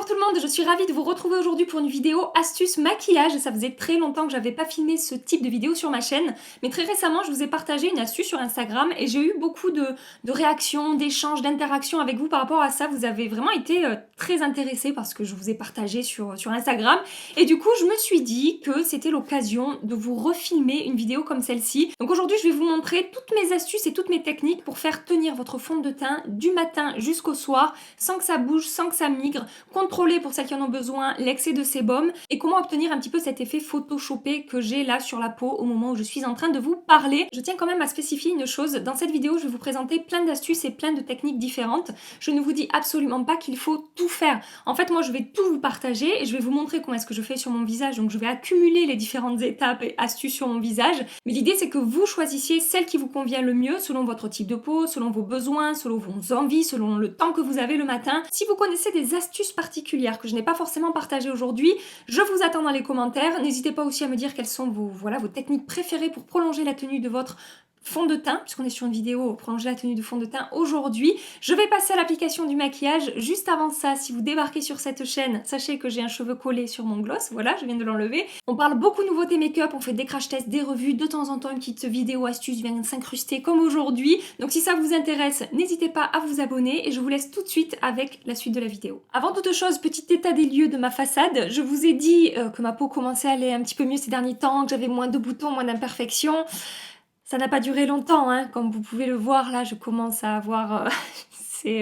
Bonjour tout le monde, je suis ravie de vous retrouver aujourd'hui pour une vidéo astuce maquillage. Ça faisait très longtemps que j'avais pas filmé ce type de vidéo sur ma chaîne, mais très récemment je vous ai partagé une astuce sur Instagram et j'ai eu beaucoup de réactions, d'échanges, d'interactions avec vous par rapport à ça. Vous avez vraiment été très intéressés par ce que je vous ai partagé sur Instagram et du coup je me suis dit que c'était l'occasion de vous refilmer une vidéo comme celle-ci. Donc aujourd'hui je vais vous montrer toutes mes astuces et toutes mes techniques pour faire tenir votre fond de teint du matin jusqu'au soir sans que ça bouge, sans que ça migre, contrôler pour celles qui en ont besoin l'excès de sébum et comment obtenir un petit peu cet effet photoshopé que j'ai là sur la peau au moment où je suis en train de vous parler. Je tiens quand même à spécifier une chose, dans cette vidéo je vais vous présenter plein d'astuces et plein de techniques différentes. Je ne vous dis absolument pas qu'il faut tout faire. En fait moi je vais tout vous partager et je vais vous montrer comment est-ce que je fais sur mon visage, donc je vais accumuler les différentes étapes et astuces sur mon visage. Mais l'idée c'est que vous choisissiez celle qui vous convient le mieux selon votre type de peau, selon vos besoins, selon vos envies, selon le temps que vous avez le matin. Si vous connaissez des astuces particulières que je n'ai pas forcément partagées aujourd'hui, je vous attends dans les commentaires. N'hésitez pas aussi à me dire quelles sont vos techniques préférées pour prolonger la tenue de votre fond de teint, puisqu'on est sur une vidéo prolonger la tenue de fond de teint aujourd'hui. Je vais passer à l'application du maquillage. Juste avant ça, si vous débarquez sur cette chaîne, sachez que j'ai un cheveu collé sur mon gloss. Voilà, je viens de l'enlever. On parle beaucoup nouveautés make-up, on fait des crash tests, des revues, de temps en temps une petite vidéo astuce vient s'incruster comme aujourd'hui. Donc si ça vous intéresse, n'hésitez pas à vous abonner et je vous laisse tout de suite avec la suite de la vidéo. Avant toute chose, petit état des lieux de ma façade. Je vous ai dit que ma peau commençait à aller un petit peu mieux ces derniers temps, que j'avais moins de boutons, moins d'imperfections. Ça n'a pas duré longtemps, hein. Comme vous pouvez le voir, là, je commence à avoir... c'est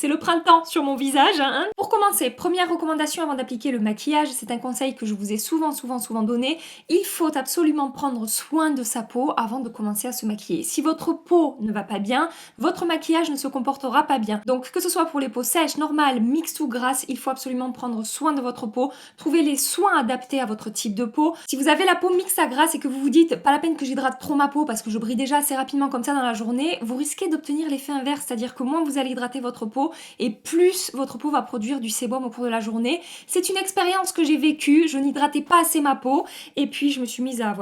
le printemps sur mon visage. Hein. Pour commencer, première recommandation avant d'appliquer le maquillage, c'est un conseil que je vous ai souvent donné. Il faut absolument prendre soin de sa peau avant de commencer à se maquiller. Si votre peau ne va pas bien, votre maquillage ne se comportera pas bien. Donc que ce soit pour les peaux sèches, normales, mixtes ou grasses, il faut absolument prendre soin de votre peau. Trouvez les soins adaptés à votre type de peau. Si vous avez la peau mixte à grasse et que vous vous dites pas la peine que j'hydrate trop ma peau parce que je brille déjà assez rapidement comme ça dans la journée, vous risquez d'obtenir l'effet inverse, c'est-à-dire que moins vous allez hydrater votre peau et plus votre peau va produire du sébum au cours de la journée. C'est une expérience que j'ai vécue, je n'hydratais pas assez ma peau et puis je me suis mise à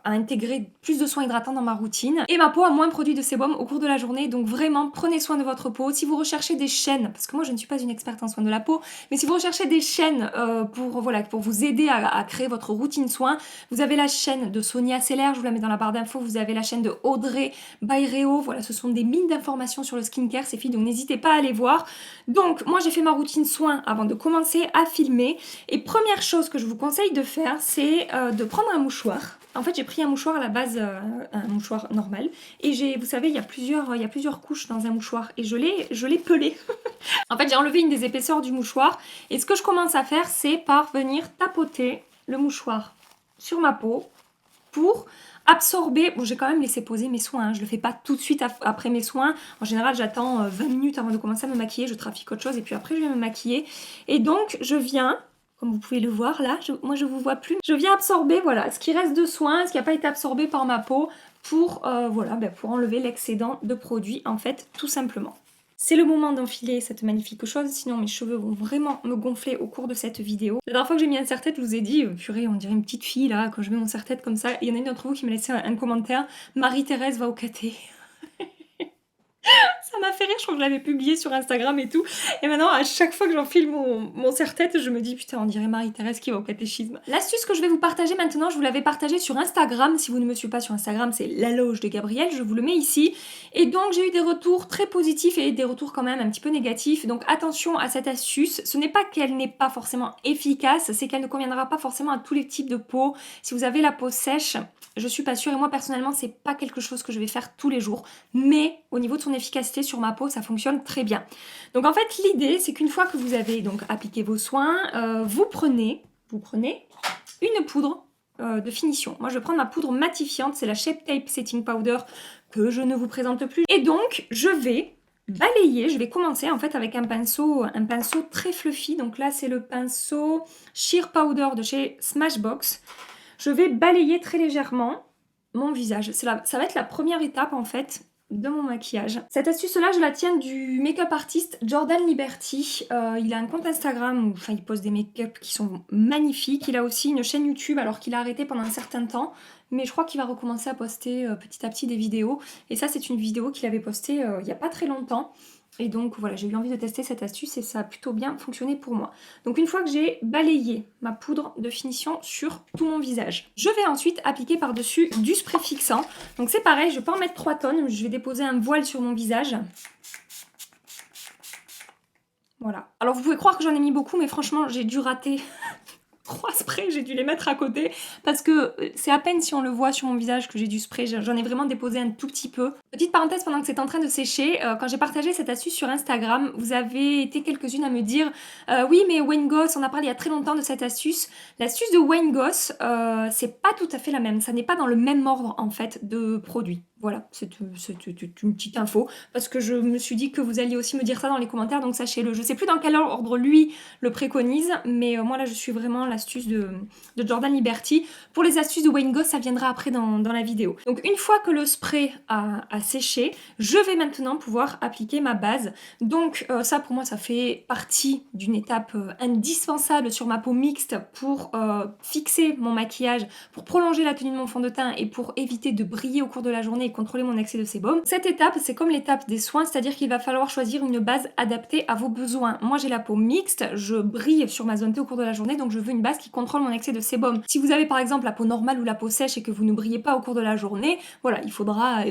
intégrer plus de soins hydratants dans ma routine et ma peau a moins produit de sébum au cours de la journée. Donc vraiment prenez soin de votre peau. Si vous recherchez des chaînes, parce que moi je ne suis pas une experte en soins de la peau, mais si vous recherchez des chaînes pour vous aider à créer votre routine soin, vous avez la chaîne de Sonia Seller, je vous la mets dans la barre d'infos, vous avez la chaîne de Audrey Bayreo, voilà, ce sont des mines d'informations sur le skincare ces filles, donc n'hésitez pas à aller voir. Donc moi j'ai fait ma routine soin avant de commencer à filmer et première chose que je vous conseille de faire, c'est de prendre un mouchoir. En fait j'ai pris un mouchoir à la base, un mouchoir normal et vous savez il y a plusieurs couches dans un mouchoir et je l'ai pelé. En fait j'ai enlevé une des épaisseurs du mouchoir et ce que je commence à faire c'est par venir tapoter le mouchoir sur ma peau pour absorber. Bon, j'ai quand même laissé poser mes soins, hein. Je le fais pas tout de suite après mes soins. En général, j'attends 20 minutes avant de commencer à me maquiller, je trafique autre chose et puis après je vais me maquiller. Et donc, je viens, comme vous pouvez le voir là, moi je vous vois plus, je viens absorber, voilà, ce qui reste de soins, ce qui n'a pas été absorbé par ma peau pour enlever l'excédent de produits, en fait, tout simplement. C'est le moment d'enfiler cette magnifique chose, sinon mes cheveux vont vraiment me gonfler au cours de cette vidéo. La dernière fois que j'ai mis un serre-tête, je vous ai dit, purée, on dirait une petite fille là, quand je mets mon serre-tête comme ça. Il y en a une d'entre vous qui m'a laissé un commentaire, Marie-Thérèse va au caté. Ça m'a fait rire, je crois que je l'avais publié sur Instagram et tout. Et maintenant, à chaque fois que j'enfile mon serre-tête, je me dis putain, on dirait Marie-Thérèse qui va au catéchisme. L'astuce que je vais vous partager maintenant, je vous l'avais partagée sur Instagram. Si vous ne me suivez pas sur Instagram, c'est La Loge de Gabrielle, je vous le mets ici. Et donc, j'ai eu des retours très positifs et des retours quand même un petit peu négatifs. Donc, attention à cette astuce. Ce n'est pas qu'elle n'est pas forcément efficace, c'est qu'elle ne conviendra pas forcément à tous les types de peau. Si vous avez la peau sèche, je suis pas sûre et moi personnellement c'est pas quelque chose que je vais faire tous les jours, mais au niveau de son efficacité sur ma peau ça fonctionne très bien. Donc en fait l'idée c'est qu'une fois que vous avez donc appliqué vos soins, vous prenez une poudre de finition. Moi je vais prendre ma poudre matifiante, c'est la Shape Tape Setting Powder que je ne vous présente plus. Et donc je vais balayer, je vais commencer en fait avec un pinceau très fluffy. Donc là c'est le pinceau Sheer Powder de chez Smashbox. Je vais balayer très légèrement mon visage. Ça va être la première étape en fait de mon maquillage. Cette astuce-là, je la tiens du make-up artiste Jordan Liberty. Il a un compte Instagram où il poste des make-up qui sont magnifiques. Il a aussi une chaîne YouTube alors qu'il a arrêté pendant un certain temps. Mais je crois qu'il va recommencer à poster petit à petit des vidéos. Et ça, c'est une vidéo qu'il avait postée il n'y a pas très longtemps. Et donc voilà, j'ai eu envie de tester cette astuce et ça a plutôt bien fonctionné pour moi. Donc une fois que j'ai balayé ma poudre de finition sur tout mon visage, je vais ensuite appliquer par-dessus du spray fixant. Donc c'est pareil, je vais pas en mettre 3 tonnes, je vais déposer un voile sur mon visage. Voilà. Alors vous pouvez croire que j'en ai mis beaucoup, mais franchement j'ai dû rater 3 sprays, j'ai dû les mettre à côté parce que c'est à peine si on le voit sur mon visage que j'ai du spray, j'en ai vraiment déposé un tout petit peu. Petite parenthèse, pendant que c'est en train de sécher, quand j'ai partagé cette astuce sur Instagram, vous avez été quelques-unes à me dire oui mais Wayne Goss, on a parlé il y a très longtemps de cette astuce. L'astuce de Wayne Goss, c'est pas tout à fait la même, ça n'est pas dans le même ordre en fait de produits. Voilà, c'est une petite info, parce que je me suis dit que vous alliez aussi me dire ça dans les commentaires, donc sachez-le. Je sais plus dans quel ordre lui le préconise, mais moi là je suis vraiment l'astuce de Jordan Liberty. Pour les astuces de Wayne Goss, ça viendra après dans la vidéo. Donc une fois que le spray a séché, je vais maintenant pouvoir appliquer ma base. Donc ça pour moi ça fait partie d'une étape indispensable sur ma peau mixte pour fixer mon maquillage, pour prolonger la tenue de mon fond de teint et pour éviter de briller au cours de la journée et contrôler mon excès de sébum. Cette étape, c'est comme l'étape des soins, c'est-à-dire qu'il va falloir choisir une base adaptée à vos besoins. Moi, j'ai la peau mixte, je brille sur ma zone T au cours de la journée, donc je veux une base qui contrôle mon excès de sébum. Si vous avez par exemple la peau normale ou la peau sèche et que vous ne brillez pas au cours de la journée, voilà,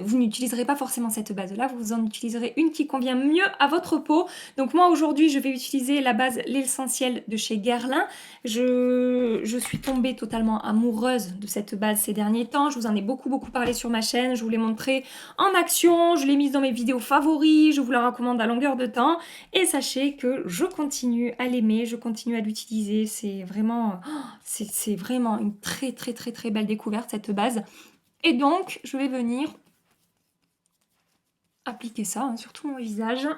vous n'utiliserez pas forcément cette base-là, vous en utiliserez une qui convient mieux à votre peau. Donc moi, aujourd'hui, je vais utiliser la base L'Essentiel de chez Guerlain. Je suis tombée totalement amoureuse de cette base ces derniers temps, je vous en ai beaucoup parlé sur ma chaîne, je vous l'ai montré en action, je l'ai mise dans mes vidéos favoris, je vous la recommande à longueur de temps et sachez que je continue à l'aimer, je continue à l'utiliser, c'est vraiment une très belle découverte cette base. Et donc je vais venir appliquer ça sur tout mon visage.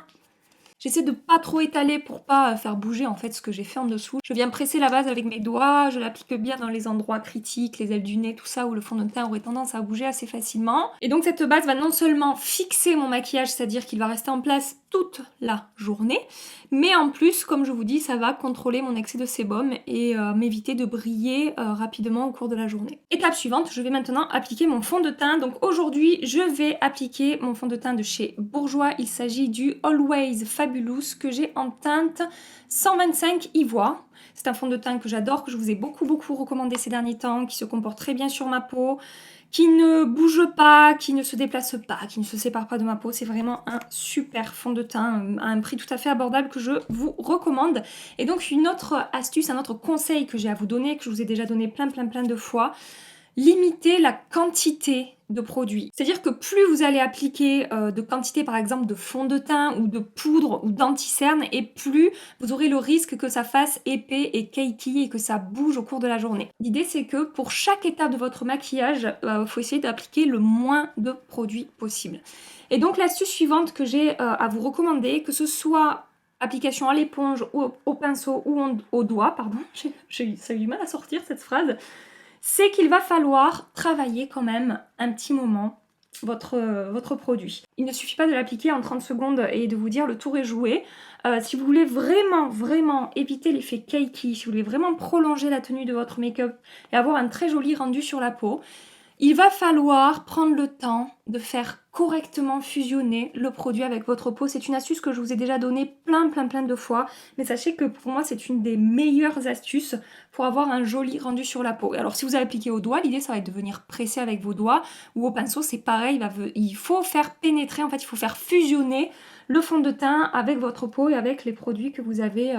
J'essaie de pas trop étaler pour pas faire bouger en fait ce que j'ai fait en dessous. Je viens presser la base avec mes doigts, je l'applique bien dans les endroits critiques, les ailes du nez, tout ça où le fond de teint aurait tendance à bouger assez facilement. Et donc cette base va non seulement fixer mon maquillage, c'est-à-dire qu'il va rester en place toute la journée, mais en plus, comme je vous dis, ça va contrôler mon excès de sébum et m'éviter de briller rapidement au cours de la journée. Étape suivante, je vais maintenant appliquer mon fond de teint. Donc aujourd'hui, je vais appliquer mon fond de teint de chez Bourjois. Il s'agit du Always Fabulous que j'ai en teinte 125 Ivoire. C'est un fond de teint que j'adore, que je vous ai beaucoup recommandé ces derniers temps, qui se comporte très bien sur ma peau, qui ne bouge pas, qui ne se déplace pas, qui ne se sépare pas de ma peau. C'est vraiment un super fond de teint à un prix tout à fait abordable que je vous recommande. Et donc une autre astuce, un autre conseil que j'ai à vous donner, que je vous ai déjà donné plein de fois, limitez la quantité de produits. C'est-à-dire que plus vous allez appliquer de quantité par exemple de fond de teint ou de poudre ou d'anti-cerne et plus vous aurez le risque que ça fasse épais et cakey et que ça bouge au cours de la journée. L'idée c'est que pour chaque étape de votre maquillage, il faut essayer d'appliquer le moins de produits possible. Et donc l'astuce suivante que j'ai à vous recommander, que ce soit application à l'éponge ou au pinceau ou au doigt, pardon, ça a eu du mal à sortir cette phrase, c'est qu'il va falloir travailler quand même un petit moment votre produit. Il ne suffit pas de l'appliquer en 30 secondes et de vous dire le tour est joué. Si vous voulez vraiment éviter l'effet cakey, si vous voulez vraiment prolonger la tenue de votre make-up et avoir un très joli rendu sur la peau, il va falloir prendre le temps de faire correctement fusionner le produit avec votre peau. C'est une astuce que je vous ai déjà donnée plein de fois, mais sachez que pour moi c'est une des meilleures astuces pour avoir un joli rendu sur la peau. Alors si vous avez appliqué au doigt, l'idée ça va être de venir presser avec vos doigts, ou au pinceau c'est pareil, il faut faire pénétrer, en fait il faut faire fusionner le fond de teint avec votre peau et avec les produits que vous avez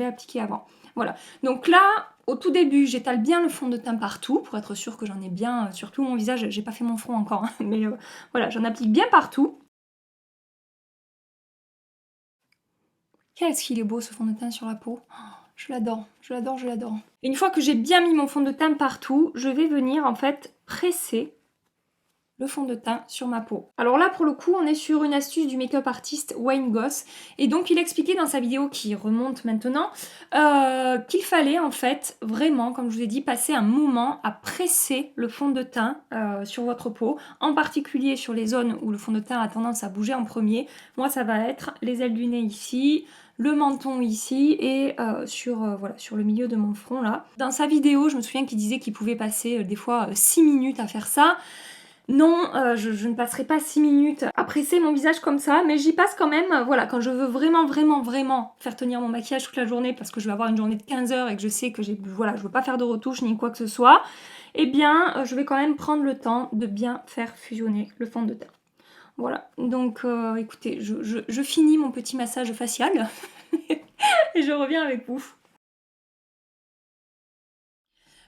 appliqués avant. Voilà, donc là, au tout début, j'étale bien le fond de teint partout pour être sûre que j'en ai bien sur tout mon visage. J'ai pas fait mon front encore, hein, mais voilà, j'en applique bien partout. Qu'est-ce qu'il est beau ce fond de teint sur la peau. Oh, je l'adore. Et une fois que j'ai bien mis mon fond de teint partout, je vais venir en fait presser le fond de teint sur ma peau. Alors là, pour le coup, on est sur une astuce du make-up artiste Wayne Goss. Et donc, il expliquait dans sa vidéo qui remonte maintenant qu'il fallait en fait vraiment, comme je vous ai dit, passer un moment à presser le fond de teint sur votre peau, en particulier sur les zones où le fond de teint a tendance à bouger en premier. Moi, ça va être les ailes du nez ici, le menton ici et sur le milieu de mon front là. Dans sa vidéo, je me souviens qu'il disait qu'il pouvait passer des fois 6 minutes à faire ça. Non, je ne passerai pas 6 minutes à presser mon visage comme ça, mais j'y passe quand même, voilà, quand je veux vraiment, vraiment, vraiment faire tenir mon maquillage toute la journée parce que je vais avoir une journée de 15 heures et que je sais que voilà, je veux pas faire de retouches ni quoi que ce soit, eh bien, je vais quand même prendre le temps de bien faire fusionner le fond de teint. Voilà, donc écoutez, je finis mon petit massage facial et je reviens avec vous.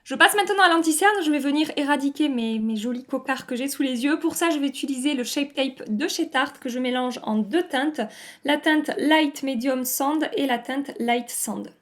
Je passe maintenant à l'anti-cerne, je vais venir éradiquer mes jolis cocards que j'ai sous les yeux. Pour ça, je vais utiliser le Shape Tape de chez Tarte que je mélange en deux teintes, la teinte Light Medium Sand et la teinte Light Sand.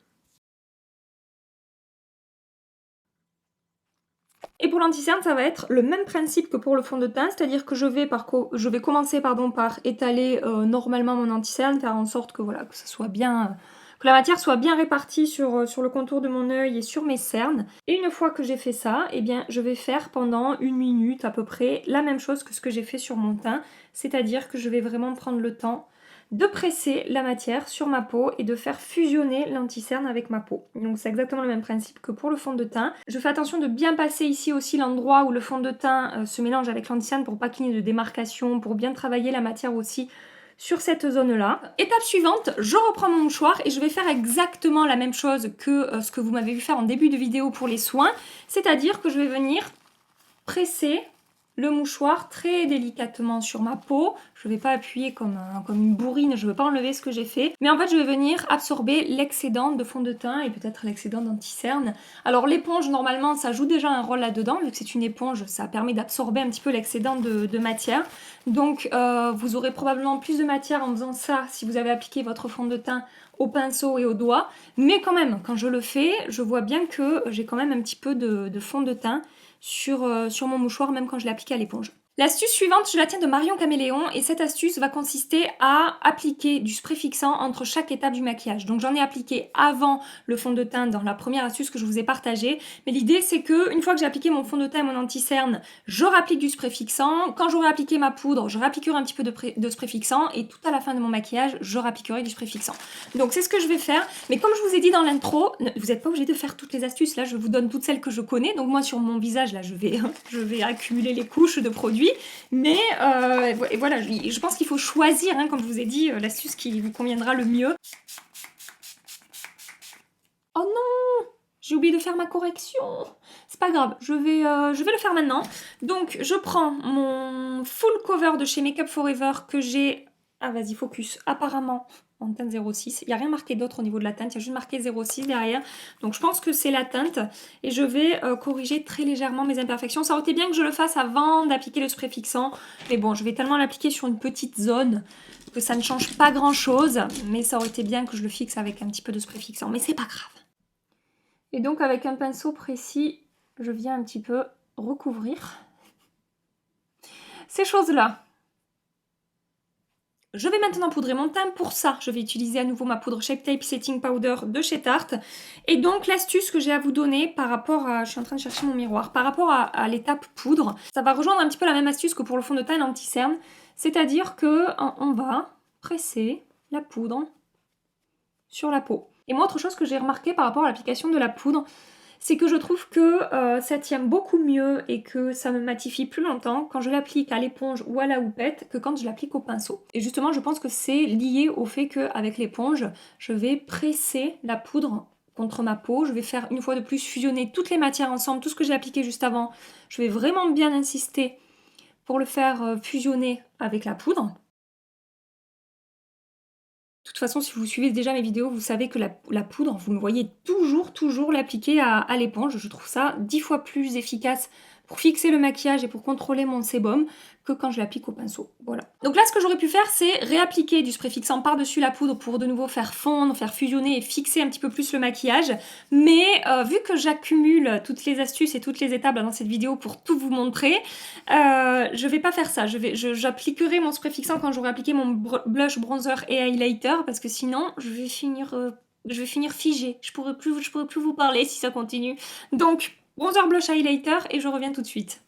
Et pour l'anti-cerne, ça va être le même principe que pour le fond de teint, c'est-à-dire que je vais commencer par étaler normalement mon anti-cerne, faire en sorte que, voilà, que ça soit bien... que la matière soit bien répartie sur le contour de mon œil et sur mes cernes. Et une fois que j'ai fait ça, eh bien, je vais faire pendant 1 minute à peu près la même chose que ce que j'ai fait sur mon teint, c'est-à-dire que je vais vraiment prendre le temps de presser la matière sur ma peau et de faire fusionner l'anti-cerne avec ma peau. Donc c'est exactement le même principe que pour le fond de teint. Je fais attention de bien passer ici aussi l'endroit où le fond de teint se mélange avec l'anti-cerne pour pas qu'il y ait de démarcation, pour bien travailler la matière aussi sur cette zone-là. Étape suivante, je reprends mon mouchoir et je vais faire exactement la même chose que ce que vous m'avez vu faire en début de vidéo pour les soins, c'est-à-dire que je vais venir presser le mouchoir très délicatement sur ma peau. Je ne vais pas appuyer comme une bourrine, je ne veux pas enlever ce que j'ai fait. Mais en fait, je vais venir absorber l'excédent de fond de teint et peut-être l'excédent d'anti-cerne. Alors l'éponge, normalement, ça joue déjà un rôle là-dedans. Vu que c'est une éponge, ça permet d'absorber un petit peu l'excédent de matière. Donc vous aurez probablement plus de matière en faisant ça si vous avez appliqué votre fond de teint au pinceau et au doigt. Mais quand même, quand je le fais, je vois bien que j'ai quand même un petit peu de fond de teint sur mon mouchoir, même quand je l'ai appliqué à l'éponge. L'astuce suivante, je la tiens de Marion Caméléon et cette astuce va consister à appliquer du spray fixant entre chaque étape du maquillage. Donc j'en ai appliqué avant le fond de teint dans la première astuce que je vous ai partagée, mais l'idée c'est que une fois que j'ai appliqué mon fond de teint et mon anti-cerne, je réapplique du spray fixant. Quand j'aurai appliqué ma poudre, je réappliquerai un petit peu de spray fixant et tout à la fin de mon maquillage, je réappliquerai du spray fixant. Donc c'est ce que je vais faire, mais comme je vous ai dit dans l'intro, vous n'êtes pas obligé de faire toutes les astuces. Là je vous donne toutes celles que je connais, donc moi sur mon visage là je vais accumuler les couches de produits. Mais voilà, je pense qu'il faut choisir, hein, comme je vous ai dit, l'astuce qui vous conviendra le mieux. Oh non! J'ai oublié de faire ma correction. C'est pas grave, je vais le faire maintenant. Donc je prends mon full cover de chez Makeup Forever que j'ai... Ah vas-y, focus. Apparemment en teinte 06. Il n'y a rien marqué d'autre au niveau de la teinte, il y a juste marqué 06 derrière. Donc je pense que c'est la teinte. Et je vais corriger très légèrement mes imperfections. Ça aurait été bien que je le fasse avant d'appliquer le spray fixant. Mais bon, je vais tellement l'appliquer sur une petite zone que ça ne change pas grand-chose. Mais ça aurait été bien que je le fixe avec un petit peu de spray fixant. Mais c'est pas grave. Et donc avec un pinceau précis, je viens un petit peu recouvrir ces choses-là. Je vais maintenant poudrer mon teint. Pour ça, je vais utiliser à nouveau ma poudre Shape Tape Setting Powder de chez Tarte. Et donc, l'astuce que j'ai à vous donner par rapport à... Je suis en train de chercher mon miroir. Par rapport à l'étape poudre, ça va rejoindre un petit peu la même astuce que pour le fond de teint et l'anti-cerne. C'est-à-dire qu'on va presser la poudre sur la peau. Et moi, autre chose que j'ai remarqué par rapport à l'application de la poudre, c'est que je trouve que ça tient beaucoup mieux et que ça me matifie plus longtemps quand je l'applique à l'éponge ou à la houppette que quand je l'applique au pinceau. Et justement, je pense que c'est lié au fait qu'avec l'éponge, je vais presser la poudre contre ma peau. Je vais faire une fois de plus fusionner toutes les matières ensemble, tout ce que j'ai appliqué juste avant. Je vais vraiment bien insister pour le faire fusionner avec la poudre. De toute façon, si vous suivez déjà mes vidéos, vous savez que la poudre, vous me voyez toujours l'appliquer à l'éponge. Je trouve ça 10 fois plus efficace pour fixer le maquillage et pour contrôler mon sébum que quand je l'applique au pinceau. Voilà. Donc là, ce que j'aurais pu faire, c'est réappliquer du spray fixant par-dessus la poudre pour de nouveau faire fondre, faire fusionner et fixer un petit peu plus le maquillage. Mais vu que j'accumule toutes les astuces et toutes les étapes dans cette vidéo pour tout vous montrer, je vais pas faire ça. J'appliquerai mon spray fixant quand j'aurai appliqué mon blush, bronzer et highlighter parce que sinon, je vais finir figée. Je pourrais plus vous parler si ça continue. Donc, bronzer, blush, highlighter et je reviens tout de suite.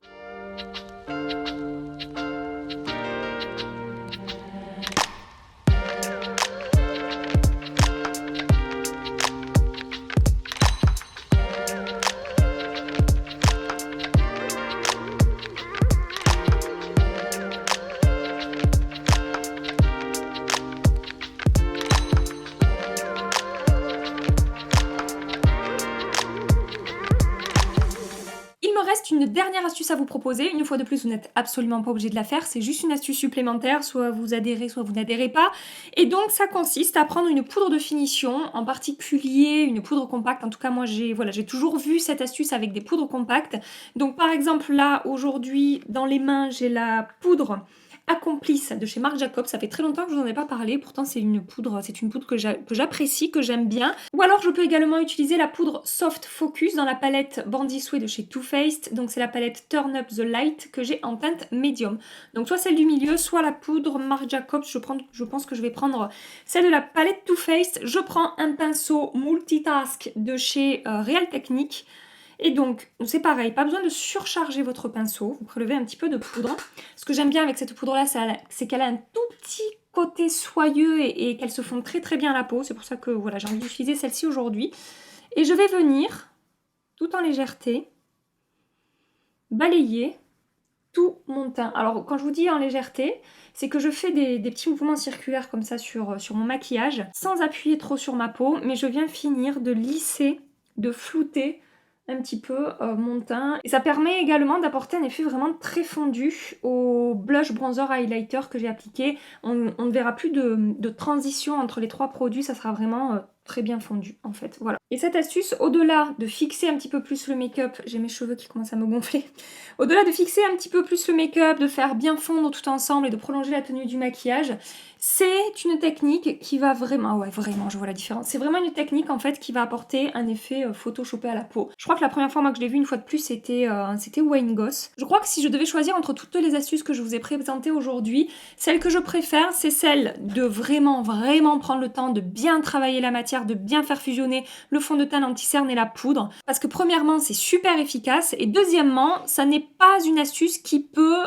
reste une dernière astuce à vous proposer. Une fois de plus, vous n'êtes absolument pas obligé de la faire. C'est juste une astuce supplémentaire. Soit vous adhérez, soit vous n'adhérez pas. Et donc, ça consiste à prendre une poudre de finition, en particulier une poudre compacte. En tout cas, moi, j'ai toujours vu cette astuce avec des poudres compactes. Donc, par exemple, là, aujourd'hui, dans les mains, j'ai la poudre Accomplice de chez Marc Jacobs. Ça fait très longtemps que je vous en ai pas parlé, pourtant c'est une poudre que j'apprécie, que j'aime bien. Ou alors je peux également utiliser la poudre Soft Focus dans la palette Bandy Sway de chez Too Faced. Donc c'est la palette Turn Up the Light que j'ai en teinte médium. Donc soit celle du milieu, soit la poudre Marc Jacobs. Je pense que je vais prendre celle de la palette Too Faced. Je prends un pinceau multitask de chez Real Technique. Et donc, c'est pareil, pas besoin de surcharger votre pinceau. Vous prélevez un petit peu de poudre. Ce que j'aime bien avec cette poudre-là, c'est qu'elle a un tout petit côté soyeux et qu'elle se fond très très bien à la peau. C'est pour ça que voilà, j'ai envie d'utiliser celle-ci aujourd'hui. Et je vais venir, tout en légèreté, balayer tout mon teint. Alors, quand je vous dis en légèreté, c'est que je fais des petits mouvements circulaires comme ça sur mon maquillage, sans appuyer trop sur ma peau, mais je viens finir de lisser, de flouter un petit peu mon teint. Et ça permet également d'apporter un effet vraiment très fondu au blush, bronzer, highlighter que j'ai appliqué. On ne verra plus de transition entre les trois produits, ça sera vraiment très bien fondu en fait, voilà. Et cette astuce, au-delà de fixer un petit peu plus le make-up, j'ai mes cheveux qui commencent à me gonfler, au-delà de fixer un petit peu plus le make-up, de faire bien fondre tout ensemble et de prolonger la tenue du maquillage, c'est une technique qui va vraiment, ouais vraiment je vois la différence, c'est vraiment une technique en fait qui va apporter un effet photoshopé à la peau. Je crois que la première fois moi que je l'ai vu une fois de plus c'était Wayne Goss. Je crois que si je devais choisir entre toutes les astuces que je vous ai présentées aujourd'hui, celle que je préfère c'est celle de vraiment prendre le temps de bien travailler la matière, de bien faire fusionner le fond de teint, l'anti-cerne et la poudre. Parce que premièrement, c'est super efficace et deuxièmement, ça n'est pas une astuce qui peut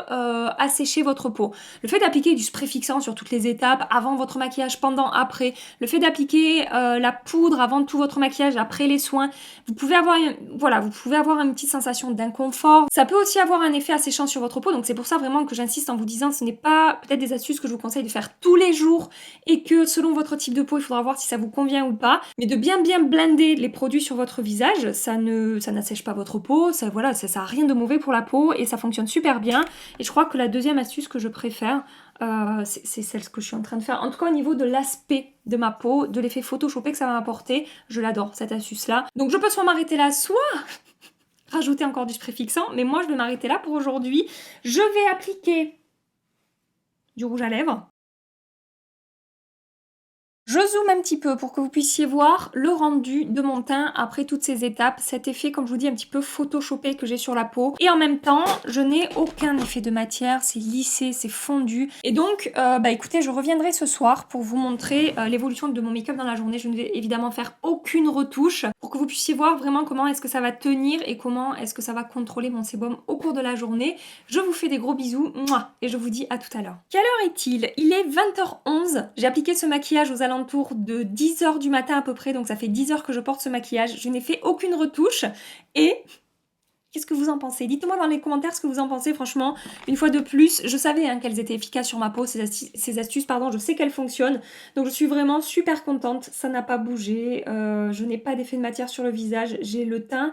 assécher votre peau. Le fait d'appliquer du spray fixant sur toutes les étapes, avant votre maquillage, pendant, après, le fait d'appliquer la poudre avant tout votre maquillage, après les soins, vous pouvez avoir une petite sensation d'inconfort. Ça peut aussi avoir un effet asséchant sur votre peau, donc c'est pour ça vraiment que j'insiste en vous disant ce n'est pas peut-être des astuces que je vous conseille de faire tous les jours et que selon votre type de peau, il faudra voir si ça vous convient ou pas, mais de bien blender les produits sur votre visage, ça n'assèche pas votre peau, ça a rien de mauvais pour la peau et ça fonctionne super bien. Et je crois que la deuxième astuce que je préfère, c'est celle que je suis en train de faire. En tout cas au niveau de l'aspect de ma peau, de l'effet photoshopé que ça va m'apporter, je l'adore cette astuce-là. Donc je peux soit m'arrêter là, soit rajouter encore du spray fixant, mais moi je vais m'arrêter là pour aujourd'hui. Je vais appliquer du rouge à lèvres. Je zoome un petit peu pour que vous puissiez voir le rendu de mon teint après toutes ces étapes, cet effet comme je vous dis un petit peu photoshopé que j'ai sur la peau. Et en même temps, je n'ai aucun effet de matière, c'est lissé, c'est fondu. Et donc, écoutez, je reviendrai ce soir pour vous montrer l'évolution de mon make-up dans la journée. Je ne vais évidemment faire aucune retouche pour que vous puissiez voir vraiment comment est-ce que ça va tenir et comment est-ce que ça va contrôler mon sébum au cours de la journée. Je vous fais des gros bisous, et je vous dis à tout à l'heure. Quelle heure est-il? Il est 20h11. J'ai appliqué ce maquillage aux alentours de 10h du matin à peu près, donc ça fait 10 heures que je porte ce maquillage. Je n'ai fait aucune retouche et qu'est-ce que vous en pensez? Dites-moi dans les commentaires ce que vous en pensez. Franchement, une fois de plus, je savais qu'elles étaient efficaces sur ma peau, ces astuces, je sais qu'elles fonctionnent. Donc je suis vraiment super contente, ça n'a pas bougé, je n'ai pas d'effet de matière sur le visage, j'ai le teint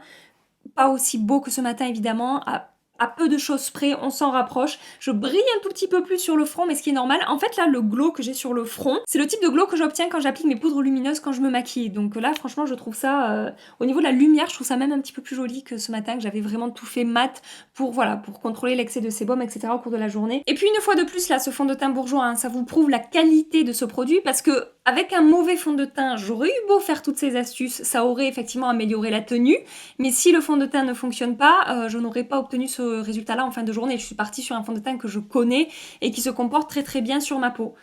pas aussi beau que ce matin évidemment, à peu de choses près, on s'en rapproche. Je brille un tout petit peu plus sur le front, mais ce qui est normal. En fait, là, le glow que j'ai sur le front, c'est le type de glow que j'obtiens quand j'applique mes poudres lumineuses quand je me maquille. Donc là, franchement, je trouve ça... au niveau de la lumière, je trouve ça même un petit peu plus joli que ce matin, que j'avais vraiment tout fait mat pour contrôler l'excès de sébum, etc. au cours de la journée. Et puis, une fois de plus, là, ce fond de teint bourgeois, ça vous prouve la qualité de ce produit, parce que avec un mauvais fond de teint, j'aurais eu beau faire toutes ces astuces, ça aurait effectivement amélioré la tenue, mais si le fond de teint ne fonctionne pas, je n'aurais pas obtenu ce résultat-là en fin de journée. Je suis partie sur un fond de teint que je connais et qui se comporte très très bien sur ma peau.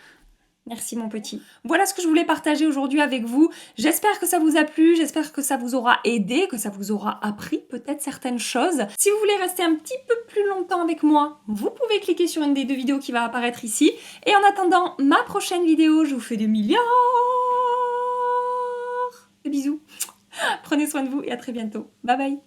Merci mon petit. Voilà ce que je voulais partager aujourd'hui avec vous. J'espère que ça vous a plu, j'espère que ça vous aura aidé, que ça vous aura appris peut-être certaines choses. Si vous voulez rester un petit peu plus longtemps avec moi, vous pouvez cliquer sur une des deux vidéos qui va apparaître ici. Et en attendant ma prochaine vidéo, je vous fais des milliards de bisous. Prenez soin de vous et à très bientôt. Bye bye.